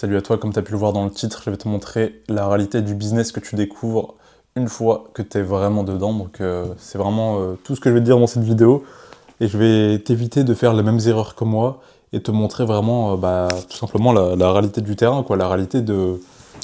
Salut à toi, comme tu as pu le voir dans le titre, je vais te montrer la réalité du business que tu découvres une fois que tu es vraiment dedans. Donc c'est vraiment tout ce que je vais te dire dans cette vidéo. Et je vais t'éviter de faire les mêmes erreurs que moi et te montrer vraiment tout simplement la réalité du terrain, quoi. La réalité de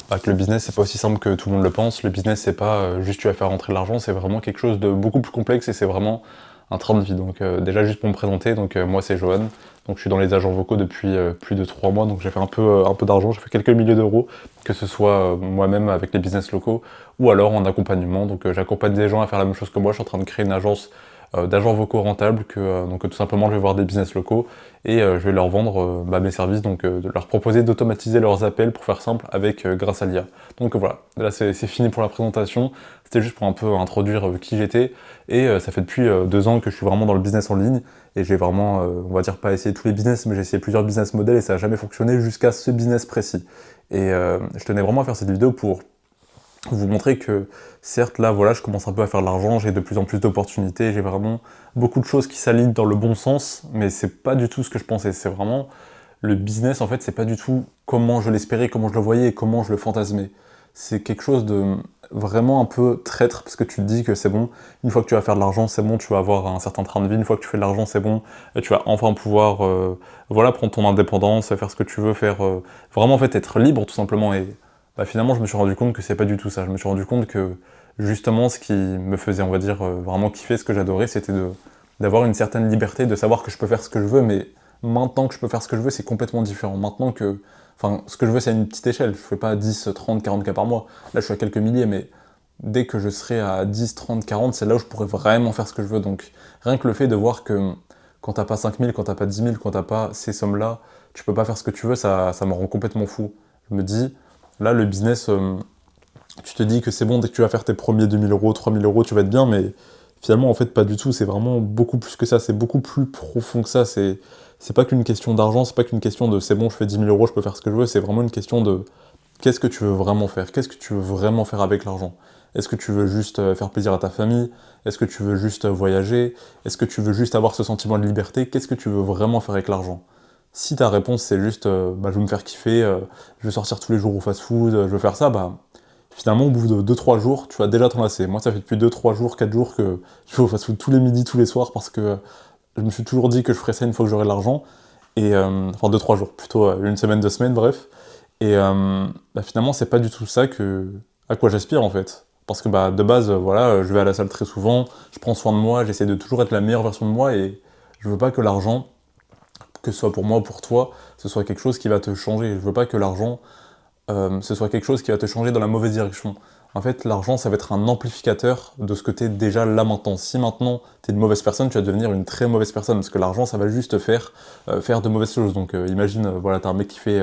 que le business, c'est pas aussi simple que tout le monde le pense. Le business, c'est pas juste tu vas faire rentrer de l'argent, c'est vraiment quelque chose de beaucoup plus complexe et c'est vraiment un train de vie. Donc déjà juste pour me présenter, donc moi c'est Johan, donc je suis dans les agents vocaux depuis plus de 3 mois, donc j'ai fait un peu d'argent, j'ai fait quelques milliers d'euros, que ce soit moi-même avec les business locaux ou alors en accompagnement. Donc j'accompagne des gens à faire la même chose que moi, je suis en train de créer une agence d'agents vocaux rentables, donc tout simplement je vais voir des business locaux et je vais leur vendre mes services, donc de leur proposer d'automatiser leurs appels pour faire simple avec grâce à l'IA. Donc voilà, là c'est fini pour la présentation, c'était juste pour un peu introduire qui j'étais et ça fait depuis 2 ans que je suis vraiment dans le business en ligne et j'ai vraiment, on va dire pas essayé tous les business, mais j'ai essayé plusieurs business models et ça n'a jamais fonctionné jusqu'à ce business précis. Et je tenais vraiment à faire cette vidéo pour vous montrer que, certes, là, voilà, je commence un peu à faire de l'argent, j'ai de plus en plus d'opportunités, j'ai vraiment beaucoup de choses qui s'alignent dans le bon sens, mais c'est pas du tout ce que je pensais. C'est vraiment, le business, en fait, c'est pas du tout comment je l'espérais, comment je le voyais et comment je le fantasmais. C'est quelque chose de vraiment un peu traître, parce que tu te dis que c'est bon, une fois que tu vas faire de l'argent, c'est bon, tu vas avoir un certain train de vie, une fois que tu fais de l'argent, c'est bon, et tu vas enfin pouvoir, voilà, prendre ton indépendance, faire ce que tu veux, faire, vraiment, en fait, être libre, tout simplement, et finalement, je me suis rendu compte que c'est pas du tout ça. Je me suis rendu compte que justement, ce qui me faisait, on va dire, vraiment kiffer, ce que j'adorais, c'était d'avoir une certaine liberté, de savoir que je peux faire ce que je veux, mais maintenant que je peux faire ce que je veux, c'est complètement différent. Maintenant que, enfin, ce que je veux, c'est à une petite échelle. Je fais pas 10, 30, 40 cas par mois. Là, je suis à quelques milliers, mais dès que je serai à 10, 30, 40, c'est là où je pourrais vraiment faire ce que je veux. Donc, rien que le fait de voir que quand t'as pas 5000, quand t'as pas 10 000, quand t'as pas ces sommes-là, tu peux pas faire ce que tu veux, ça me rend complètement fou. Je me dis, là, le business, tu te dis que c'est bon, dès que tu vas faire tes premiers 2000 euros, 3000 euros, tu vas être bien, mais finalement, en fait, pas du tout. C'est vraiment beaucoup plus que ça. C'est beaucoup plus profond que ça. C'est pas qu'une question d'argent, c'est pas qu'une question de c'est bon, je fais 10 000 euros, je peux faire ce que je veux. C'est vraiment une question de qu'est-ce que tu veux vraiment faire? Qu'est-ce que tu veux vraiment faire avec l'argent? Est-ce que tu veux juste faire plaisir à ta famille? Est-ce que tu veux juste voyager? Est-ce que tu veux juste avoir ce sentiment de liberté? Qu'est-ce que tu veux vraiment faire avec l'argent? Si ta réponse c'est juste je veux me faire kiffer, je veux sortir tous les jours au fast-food, je veux faire ça, finalement au bout de 2-3 jours, tu vas déjà t'en lasser. Moi ça fait depuis 2-3 jours, 4 jours que je vais au fast-food tous les midis, tous les soirs parce que je me suis toujours dit que je ferais ça une fois que j'aurais de l'argent. Et enfin 2-3 jours, plutôt une semaine, 2 semaines, bref. Et finalement c'est pas du tout ça à quoi j'aspire en fait. Parce que de base, voilà, je vais à la salle très souvent, je prends soin de moi, j'essaie de toujours être la meilleure version de moi et je veux pas que l'argent, que ce soit pour moi ou pour toi, ce soit quelque chose qui va te changer. Je veux pas que l'argent, ce soit quelque chose qui va te changer dans la mauvaise direction. En fait, l'argent, ça va être un amplificateur de ce que t'es déjà là maintenant. Si maintenant t'es une mauvaise personne, tu vas devenir une très mauvaise personne, parce que l'argent, ça va juste te faire de mauvaises choses. Donc imagine, voilà, t'as un mec qui fait...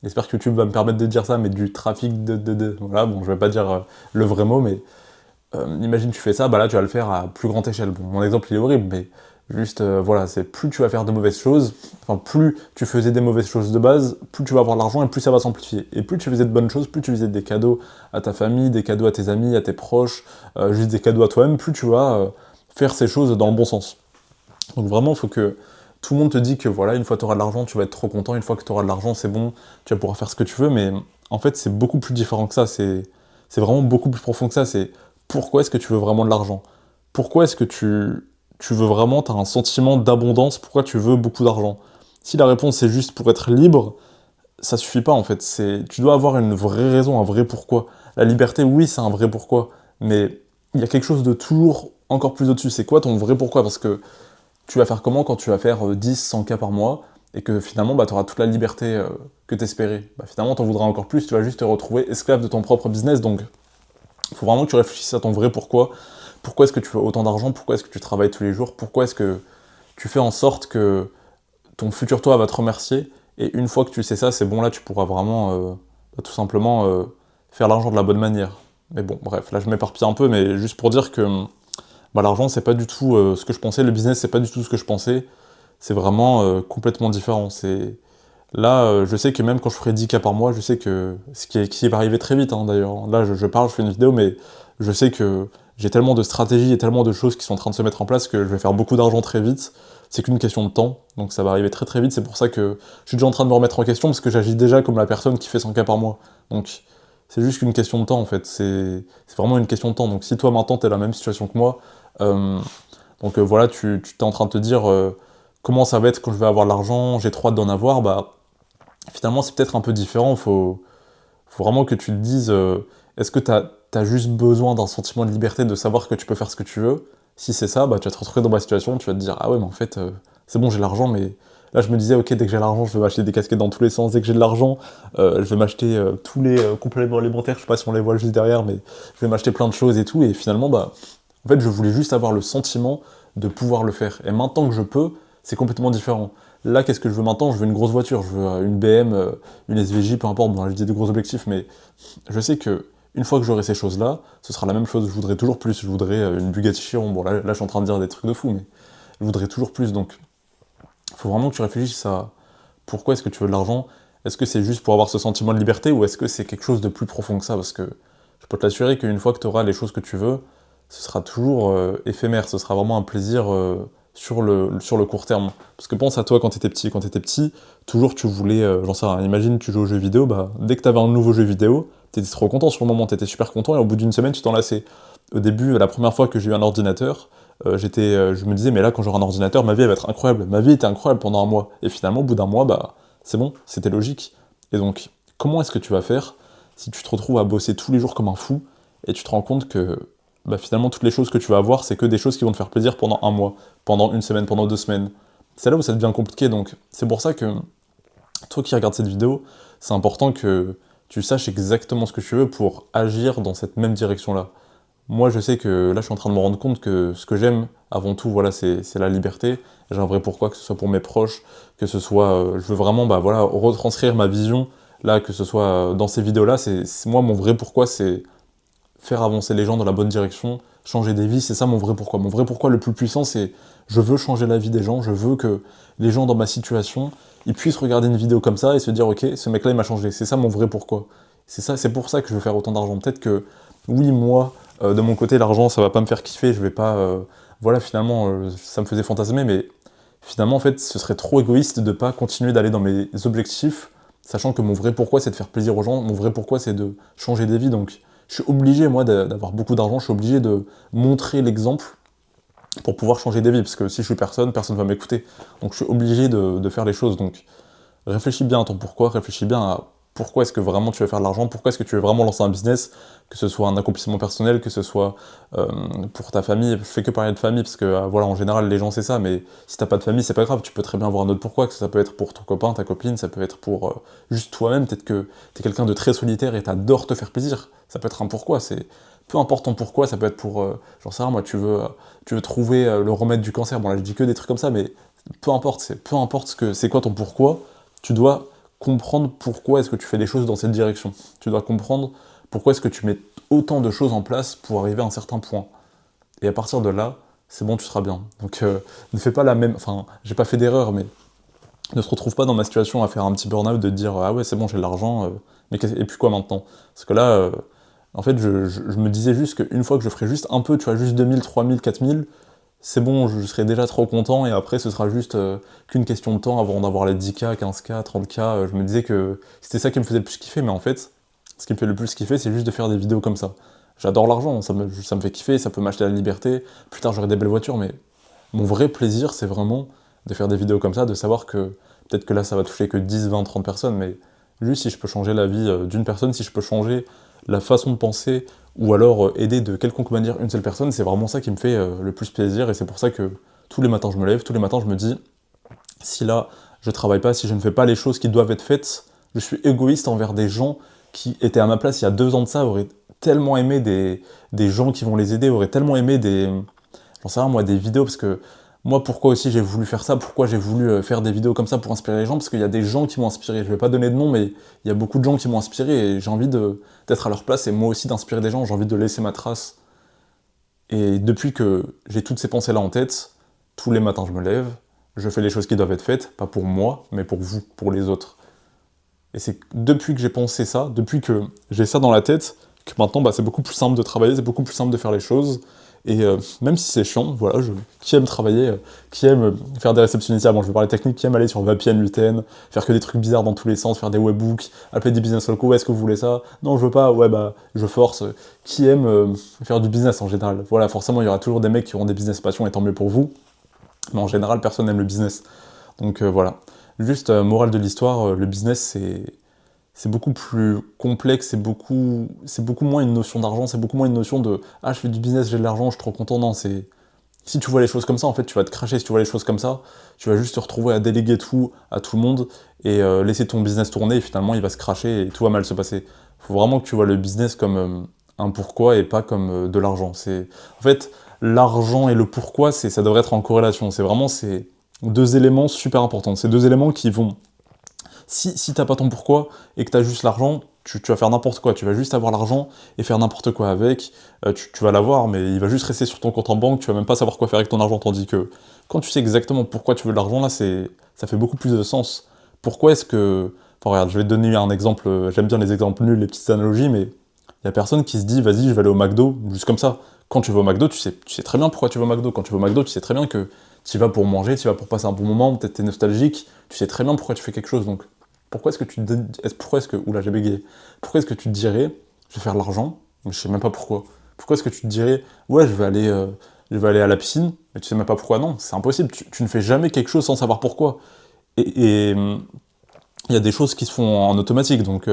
j'espère que YouTube va me permettre de dire ça, mais du trafic Voilà, bon, je vais pas dire le vrai mot, mais imagine tu fais ça, là tu vas le faire à plus grande échelle. Bon, mon exemple il est horrible, mais juste voilà, c'est plus tu vas faire de mauvaises choses, enfin plus tu faisais des mauvaises choses de base, plus tu vas avoir de l'argent et plus ça va s'amplifier. Et plus tu faisais de bonnes choses, plus tu faisais des cadeaux à ta famille, des cadeaux à tes amis, à tes proches, juste des cadeaux à toi-même, plus tu vas faire ces choses dans le bon sens. Donc vraiment, il faut que tout le monde te dise que voilà, une fois que tu auras de l'argent, tu vas être trop content, une fois que tu auras de l'argent, c'est bon, tu vas pouvoir faire ce que tu veux, mais en fait, c'est beaucoup plus différent que ça, c'est vraiment beaucoup plus profond que ça, c'est pourquoi est-ce que tu veux vraiment de l'argent? Pourquoi est-ce que tu veux vraiment, tu as un sentiment d'abondance, pourquoi tu veux beaucoup d'argent? Si la réponse c'est juste pour être libre, ça suffit pas en fait, tu dois avoir une vraie raison, un vrai pourquoi. La liberté, oui, c'est un vrai pourquoi, mais il y a quelque chose de toujours encore plus au-dessus, c'est quoi ton vrai pourquoi? Parce que tu vas faire comment quand tu vas faire 10, 100 cas par mois et que finalement tu auras toute la liberté que t'espérais? Finalement tu en voudras encore plus, tu vas juste te retrouver esclave de ton propre business, donc il faut vraiment que tu réfléchisses à ton vrai pourquoi. Pourquoi est-ce que tu veux autant d'argent? Pourquoi est-ce que tu travailles tous les jours? Pourquoi est-ce que tu fais en sorte que ton futur toi va te remercier? Et une fois que tu sais ça, c'est bon, là tu pourras vraiment tout simplement faire l'argent de la bonne manière. Mais bon, bref, là je m'éparpille un peu, mais juste pour dire que l'argent c'est pas du tout ce que je pensais, le business c'est pas du tout ce que je pensais, c'est vraiment complètement différent. Là, je sais que même quand je ferai 10 cas par mois, je sais que qui va arriver très vite, hein, d'ailleurs. Là, je parle, je fais une vidéo, mais je sais que j'ai tellement de stratégies et tellement de choses qui sont en train de se mettre en place que je vais faire beaucoup d'argent très vite. c'est qu'une question de temps, donc ça va arriver très très vite, c'est pour ça que je suis déjà en train de me remettre en question, parce que j'agis déjà comme la personne qui fait 100 cas par mois. Donc c'est juste qu'une question de temps en fait, c'est vraiment une question de temps. Donc si toi maintenant t'es dans la même situation que moi, euh, voilà, tu t'es en train de te dire comment ça va être quand je vais avoir l'argent, j'ai trop hâte d'en avoir, bah finalement c'est peut-être un peu différent, faut vraiment que tu te dises, est-ce que t'as juste besoin d'un sentiment de liberté, de savoir que tu peux faire ce que tu veux? Si c'est ça, bah tu vas te retrouver dans ma situation, tu vas te dire, ah ouais, mais en fait, c'est bon, j'ai l'argent, mais là je me disais, ok, dès que j'ai l'argent, je vais m'acheter des casquettes dans tous les sens, dès que j'ai de l'argent, je vais m'acheter tous les compléments alimentaires, je sais pas si on les voit juste derrière, mais je vais m'acheter plein de choses et tout, et finalement, bah, en fait, je voulais juste avoir le sentiment de pouvoir le faire. Et maintenant que je peux, c'est complètement différent. Là, qu'est-ce que je veux maintenant? Je veux une grosse voiture, je veux une BM, une SVJ, peu importe, bon, là, je dis de gros objectifs, mais je sais que une fois que j'aurai ces choses-là, ce sera la même chose, je voudrais toujours plus, je voudrais une Bugatti Chiron, bon là je suis en train de dire des trucs de fou, mais je voudrais toujours plus, donc il faut vraiment que tu réfléchisses à pourquoi est-ce que tu veux de l'argent, est-ce que c'est juste pour avoir ce sentiment de liberté, ou est-ce que c'est quelque chose de plus profond que ça, parce que je peux te l'assurer qu'une fois que tu auras les choses que tu veux, ce sera toujours éphémère, ce sera vraiment un plaisir sur le court terme. Parce que pense à toi quand t'étais petit, toujours tu voulais, j'en sais rien, imagine tu joues aux jeux vidéo, bah dès que t'avais un nouveau jeu vidéo, t'étais trop content sur le moment, t'étais super content, et au bout d'une semaine tu t'en lassais. Au début, la première fois que j'ai eu un ordinateur, je me disais, mais là quand j'aurai un ordinateur, ma vie elle va être incroyable. Ma vie était incroyable pendant un mois. Et finalement, au bout d'un mois, bah c'est bon, c'était logique. Et donc, comment est-ce que tu vas faire si tu te retrouves à bosser tous les jours comme un fou, et tu te rends compte que bah, finalement toutes les choses que tu vas avoir, c'est que des choses qui vont te faire plaisir pendant un mois, pendant une semaine, pendant 2 semaines. C'est là où ça devient compliqué, donc c'est pour ça que toi qui regardes cette vidéo, c'est important que tu saches exactement ce que tu veux pour agir dans cette même direction-là. Moi, je sais que là, je suis en train de me rendre compte que ce que j'aime, avant tout, voilà, c'est la liberté. J'ai un vrai pourquoi, que ce soit pour mes proches, que ce soit, je veux vraiment, bah voilà, retranscrire ma vision. Là, que ce soit dans ces vidéos-là, moi mon vrai pourquoi, c'est faire avancer les gens dans la bonne direction, changer des vies, c'est ça mon vrai pourquoi. Mon vrai pourquoi le plus puissant, c'est je veux changer la vie des gens, je veux que les gens dans ma situation, ils puissent regarder une vidéo comme ça et se dire ok, ce mec-là il m'a changé. C'est ça mon vrai pourquoi. C'est ça, c'est pour ça que je veux faire autant d'argent. Peut-être que oui, moi, de mon côté, l'argent, ça va pas me faire kiffer, je vais pas, voilà, finalement, ça me faisait fantasmer, mais finalement, en fait, ce serait trop égoïste de pas continuer d'aller dans mes objectifs, sachant que mon vrai pourquoi, c'est de faire plaisir aux gens, mon vrai pourquoi, c'est de changer des vies, donc je suis obligé, moi, d'avoir beaucoup d'argent, je suis obligé de montrer l'exemple pour pouvoir changer des vies, parce que si je suis personne, personne ne va m'écouter. Donc je suis obligé de faire les choses. Donc réfléchis bien à ton pourquoi, réfléchis bien à pourquoi est-ce que vraiment tu veux faire de l'argent, pourquoi est-ce que tu veux vraiment lancer un business, que ce soit un accomplissement personnel, que ce soit pour ta famille. Je fais que parler de famille, parce que voilà, en général, les gens c'est ça, mais si t'as pas de famille, c'est pas grave, tu peux très bien avoir un autre pourquoi, que ça peut être pour ton copain, ta copine, ça peut être pour juste toi-même, peut-être que t'es quelqu'un de très solitaire et t'adores te faire plaisir. Ça peut être un pourquoi, c'est peu importe ton pourquoi, ça peut être pour, j'en sais rien, moi, tu veux trouver le remède du cancer. Bon là, je dis que des trucs comme ça, mais peu importe ce que c'est quoi ton pourquoi, tu dois comprendre pourquoi est-ce que tu fais des choses dans cette direction. Tu dois comprendre pourquoi est-ce que tu mets autant de choses en place pour arriver à un certain point. Et à partir de là, c'est bon, tu seras bien. Donc ne fais pas la même, enfin, j'ai pas fait d'erreur, mais ne se retrouve pas dans ma situation à faire un petit burn-out de dire ah ouais c'est bon j'ai de l'argent, et puis quoi maintenant? Parce que là, en fait je me disais juste qu'une fois que je ferai juste un peu, tu vois, juste 2000, 3000, 4000, c'est bon, je serai déjà trop content, et après ce sera juste qu'une question de temps avant d'avoir les 10K, 15K, 30K, je me disais que c'était ça qui me faisait le plus kiffer, mais en fait, ce qui me fait le plus kiffer, c'est juste de faire des vidéos comme ça. J'adore l'argent, ça me fait kiffer, ça peut m'acheter la liberté, plus tard j'aurai des belles voitures, mais mon vrai plaisir, c'est vraiment de faire des vidéos comme ça, de savoir que peut-être que là ça va toucher que 10, 20, 30 personnes, mais juste si je peux changer la vie d'une personne, si je peux changer la façon de penser, ou alors aider de quelconque manière une seule personne, c'est vraiment ça qui me fait le plus plaisir, et c'est pour ça que tous les matins je me lève, tous les matins je me dis, si là je travaille pas, si je ne fais pas les choses qui doivent être faites, je suis égoïste envers des gens qui étaient à ma place il y a 2 ans de ça, auraient tellement aimé des gens qui vont les aider, auraient tellement aimé j'en sais rien moi, des vidéos, parce que moi pourquoi aussi j'ai voulu faire ça, pourquoi j'ai voulu faire des vidéos comme ça pour inspirer les gens, parce qu'il y a des gens qui m'ont inspiré, je vais pas donner de nom, mais il y a beaucoup de gens qui m'ont inspiré, et j'ai envie d'être à leur place, et moi aussi d'inspirer des gens, j'ai envie de laisser ma trace. Et depuis que j'ai toutes ces pensées-là en tête, tous les matins je me lève, je fais les choses qui doivent être faites, pas pour moi, mais pour vous, pour les autres. Et c'est depuis que j'ai pensé ça, depuis que j'ai ça dans la tête, que maintenant bah, c'est beaucoup plus simple de travailler, c'est beaucoup plus simple de faire les choses, Et même si c'est chiant, voilà, qui aime travailler, qui aime faire des réceptionnistes, bon je vais parler technique, qui aime aller sur VPN, UTN, faire que des trucs bizarres dans tous les sens, faire des webbooks, appeler des business locaux, est-ce que vous voulez ça? Non, je veux pas, ouais bah je force. Qui aime faire du business en général? Voilà, forcément il y aura toujours des mecs qui auront des business passion et tant mieux pour vous, mais en général personne n'aime le business. Donc voilà. Juste, morale de l'histoire, le business c'est beaucoup plus complexe, c'est beaucoup moins une notion d'argent, c'est beaucoup moins une notion de «Ah, je fais du business, j'ai de l'argent, je suis trop content». Non, c'est... Si tu vois les choses comme ça, en fait, tu vas te cracher. Si tu vois les choses comme ça, tu vas juste te retrouver à déléguer tout à tout le monde et laisser ton business tourner, et finalement, il va se cracher et tout va mal se passer. Faut vraiment que tu vois le business comme un pourquoi et pas comme de l'argent. En fait, l'argent et le pourquoi, ça devrait être en corrélation. C'est deux éléments super importants. C'est deux éléments qui vont... Si t'as pas ton pourquoi et que t'as juste l'argent, tu vas faire n'importe quoi. Tu vas juste avoir l'argent et faire n'importe quoi avec. Tu vas l'avoir, mais il va juste rester sur ton compte en banque. Tu vas même pas savoir quoi faire avec ton argent. Tandis que quand tu sais exactement pourquoi tu veux de l'argent, là, ça fait beaucoup plus de sens. Pourquoi est-ce que... Enfin, regarde, je vais te donner un exemple. J'aime bien les exemples nuls, les petites analogies, mais il y a personne qui se dit, vas-y, je vais aller au McDo, juste comme ça. Quand tu vas au McDo, tu sais très bien pourquoi tu vas au McDo. Quand tu vas au McDo, tu sais très bien que tu y vas pour manger, tu y vas pour passer un bon moment, peut-être t'es nostalgique, tu sais très bien pourquoi tu fais quelque chose. Donc, oula, j'ai bégayé. Pourquoi est-ce que tu te dirais, je vais faire de l'argent, mais je sais même pas pourquoi. Pourquoi est-ce que tu te dirais, ouais, je vais aller à la piscine, mais tu sais même pas pourquoi? Non, c'est impossible. Tu ne fais jamais quelque chose sans savoir pourquoi. Et il y a des choses qui se font en automatique. Donc,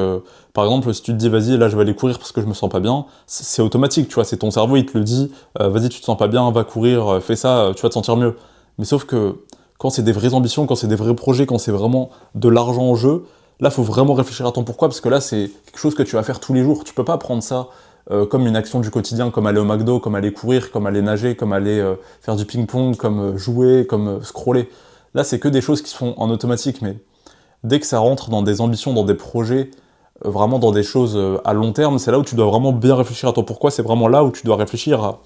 par exemple, si tu te dis, vas-y, là, je vais aller courir parce que je me sens pas bien, c'est automatique, tu vois. C'est ton cerveau, il te le dit, vas-y, tu te sens pas bien, va courir, fais ça, tu vas te sentir mieux. Mais sauf que quand c'est des vraies ambitions, quand c'est des vrais projets, quand c'est vraiment de l'argent en jeu, là, faut vraiment réfléchir à ton pourquoi, parce que là, c'est quelque chose que tu vas faire tous les jours. Tu peux pas prendre ça comme une action du quotidien, comme aller au McDo, comme aller courir, comme aller nager, comme aller faire du ping-pong, comme jouer, comme scroller. Là, c'est que des choses qui se font en automatique, mais dès que ça rentre dans des ambitions, dans des projets, vraiment dans des choses à long terme, c'est là où tu dois vraiment bien réfléchir à ton pourquoi, c'est vraiment là où tu dois réfléchir à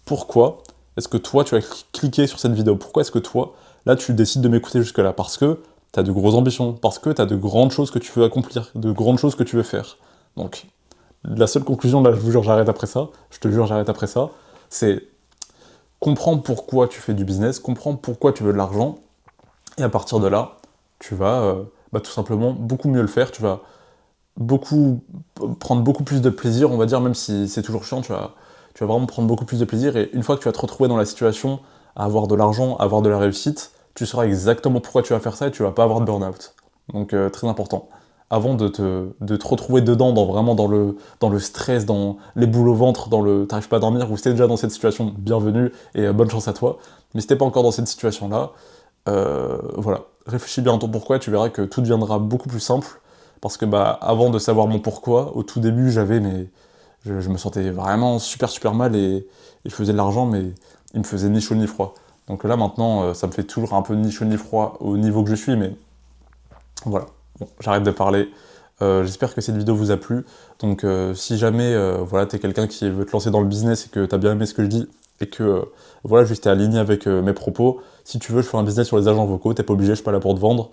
pourquoi est-ce que toi tu as cliqué sur cette vidéo, pourquoi est-ce que toi, là tu décides de m'écouter jusque-là, parce que tu as de grosses ambitions, parce que tu as de grandes choses que tu veux accomplir, de grandes choses que tu veux faire. Donc, la seule conclusion, là je vous jure j'arrête après ça, je te jure j'arrête après ça, c'est comprendre pourquoi tu fais du business, comprendre pourquoi tu veux de l'argent, et à partir de là, tu vas tout simplement beaucoup mieux le faire, tu vas beaucoup, prendre beaucoup plus de plaisir, on va dire, même si c'est toujours chiant, tu vas vraiment prendre beaucoup plus de plaisir, et une fois que tu vas te retrouver dans la situation à avoir de l'argent, à avoir de la réussite, tu sauras exactement pourquoi tu vas faire ça et tu vas pas avoir de burn-out. Donc très important. Avant de te retrouver dedans, vraiment dans le stress, dans les boules au ventre, t'arrives pas à dormir, ou si t'es déjà dans cette situation, bienvenue et bonne chance à toi. Mais si t'es pas encore dans cette situation-là, voilà, réfléchis bien à ton pourquoi, tu verras que tout deviendra beaucoup plus simple, parce que avant de savoir mon pourquoi, au tout début, je me sentais vraiment super mal et je faisais de l'argent, mais il me faisait ni chaud ni froid. Donc là maintenant, ça me fait toujours un peu ni chaud ni froid au niveau que je suis, mais voilà. Bon, j'arrête de parler. J'espère que cette vidéo vous a plu. Donc si jamais voilà, t'es quelqu'un qui veut te lancer dans le business et que t'as bien aimé ce que je dis, et que voilà, juste t'es aligné avec mes propos, si tu veux, je fais un business sur les agents vocaux, t'es pas obligé, je suis pas là pour te vendre.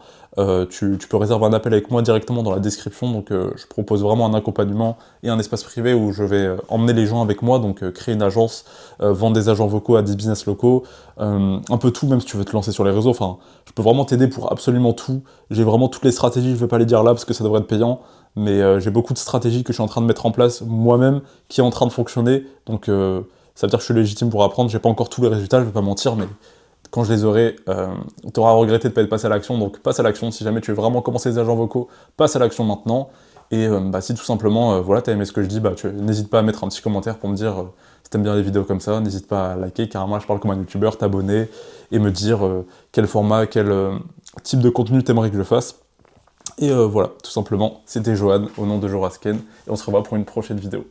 Tu peux réserver un appel avec moi directement dans la description, donc je propose vraiment un accompagnement et un espace privé où je vais emmener les gens avec moi, donc créer une agence, vendre des agents vocaux à des business locaux, un peu tout, même si tu veux te lancer sur les réseaux, enfin, je peux vraiment t'aider pour absolument tout. J'ai vraiment toutes les stratégies, je vais pas les dire là parce que ça devrait être payant, mais j'ai beaucoup de stratégies que je suis en train de mettre en place moi-même, qui est en train de fonctionner, donc ça veut dire que je suis légitime pour apprendre. J'ai pas encore tous les résultats, je vais pas mentir, mais quand je les aurai, t'auras regretté de pas être passé à l'action, donc passe à l'action. Si jamais tu veux vraiment commencer les agents vocaux, passe à l'action maintenant. Et si tout simplement, voilà, t'as aimé ce que je dis, n'hésite pas à mettre un petit commentaire pour me dire si t'aimes bien les vidéos comme ça, n'hésite pas à liker, car moi je parle comme un youtubeur, t'abonner, et me dire quel format, quel type de contenu t'aimerais que je fasse. Et voilà, tout simplement, c'était Johan, au nom de Jorasken, et on se revoit pour une prochaine vidéo.